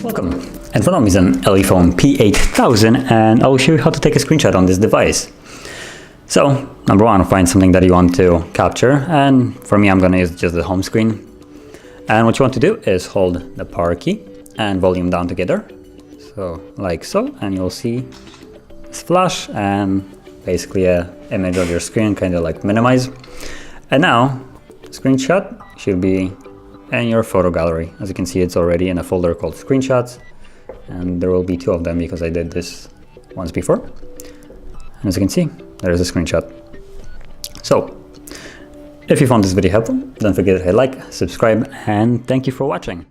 Welcome. In front of me is an ELEPHONE P8000 and I'll show you how to take a screenshot on this device. So, number one, find something that you want to capture, and for me I'm going to use just the home screen. And what you want to do is hold the power key and volume down together. So, like so, and you'll see this flash and basically an image of your screen, kind of like minimize. And now, screenshot should be in your photo gallery. As you can see, it's already in a folder called screenshots, and there will be 2 of them because I did this once before. And as you can see, there is a screenshot. So, if you found this video helpful, don't forget to hit like, subscribe, and thank you for watching.